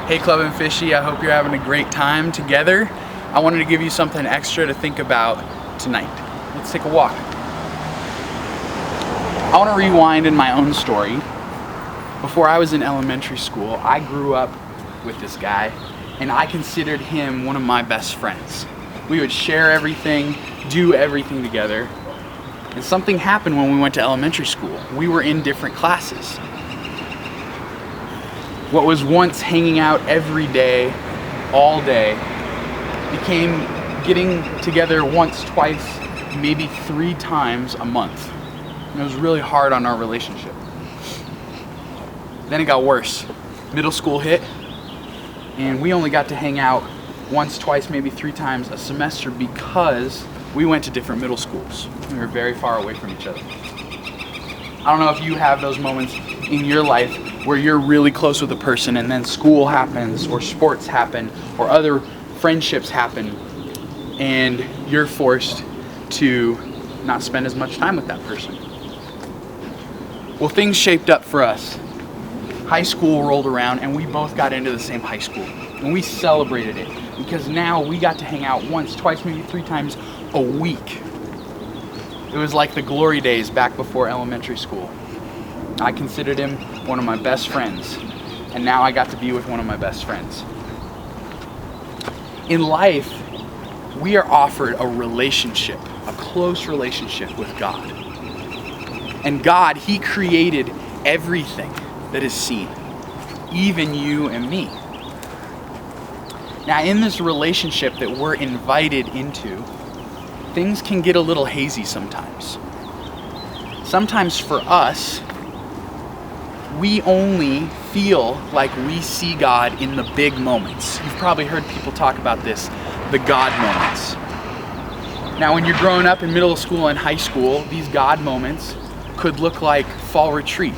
Hey Club and Fishy, I hope you're having a great time together. I wanted to give you something extra to think about tonight. Let's take a walk. I want to rewind in my own story. Before I was in elementary school, I grew up with this guy, and I considered him one of my best friends. We would share everything, do everything together. And something happened when we went to elementary school. We were in different classes. What was once hanging out every day, all day, became getting together once, twice, maybe 3 times a month. And it was really hard on our relationship. Then it got worse. Middle school hit, and we only got to hang out once, twice, maybe 3 times a semester because we went to different middle schools. We were very far away from each other. I don't know if you have those moments in your life where you're really close with a person and then school happens or sports happen or other friendships happen and you're forced to not spend as much time with that person. Well, things shaped up for us. High school rolled around and we both got into the same high school, and we celebrated it because now we got to hang out once, twice, maybe 3 times a week. It was like the glory days back before elementary school. I considered him one of my best friends, and now I got to be with one of my best friends. In life, we are offered a relationship, a close relationship with God. And God, He created everything that is seen, even you and me. Now, in this relationship that we're invited into, things can get a little hazy sometimes. Sometimes for us, we only feel like we see God in the big moments. You've probably heard people talk about this, the God moments. Now, when you're growing up in middle school and high school, these God moments could look like fall retreat,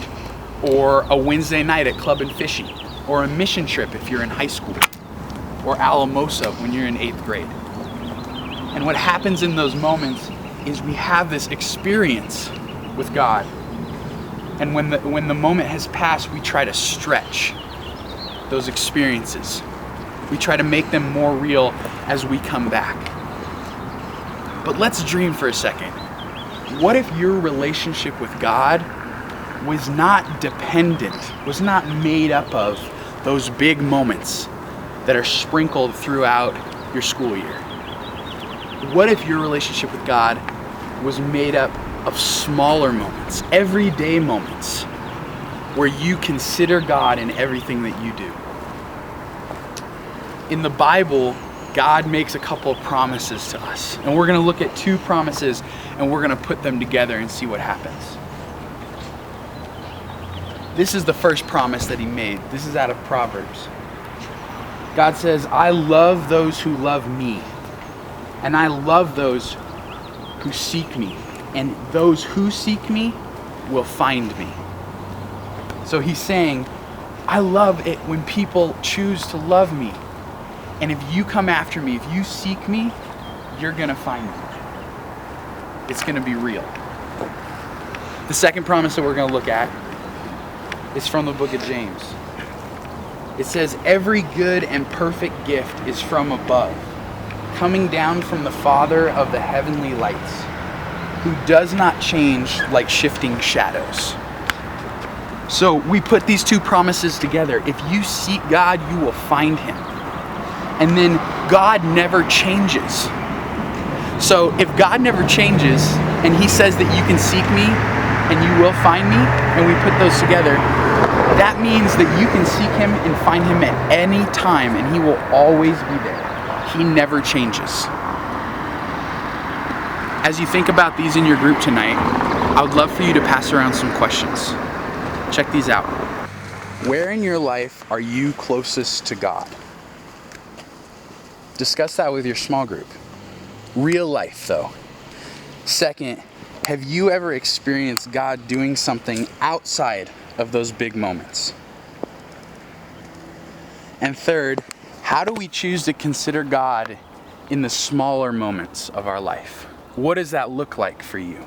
or a Wednesday night at Club and Fishy, or a mission trip if you're in high school, or Alamosa when you're in 8th grade. And what happens in those moments is we have this experience with God. And when the moment has passed, we try to stretch those experiences. We try to make them more real as we come back. But let's dream for a second. What if your relationship with God was not dependent, was not made up of those big moments that are sprinkled throughout your school year? What if your relationship with God was made up of smaller moments, everyday moments, where you consider God in everything that you do? In the Bible, God makes a couple of promises to us, and we're going to look at 2 promises and we're going to put them together and see what happens. This is the first promise that He made. This is out of Proverbs. God says, "I love those who love me, and I love those who seek me, and those who seek me will find me." So He's saying, I love it when people choose to love me. And if you come after me, if you seek me, you're going to find me. It's going to be real. The second promise that we're going to look at is from the book of James. It says, "Every good and perfect gift is from above, coming down from the Father of the heavenly lights, who does not change like shifting shadows." So we put these 2 promises together. If you seek God, you will find Him. And then God never changes. So if God never changes and He says that you can seek me and you will find me, and we put those together, that means that you can seek Him and find Him at any time, and He will always be there. He never changes. As you think about these in your group tonight, I would love for you to pass around some questions. Check these out. Where in your life are you closest to God? Discuss that with your small group. Real life, though. Second, have you ever experienced God doing something outside of those big moments? And third, how do we choose to consider God in the smaller moments of our life? What does that look like for you?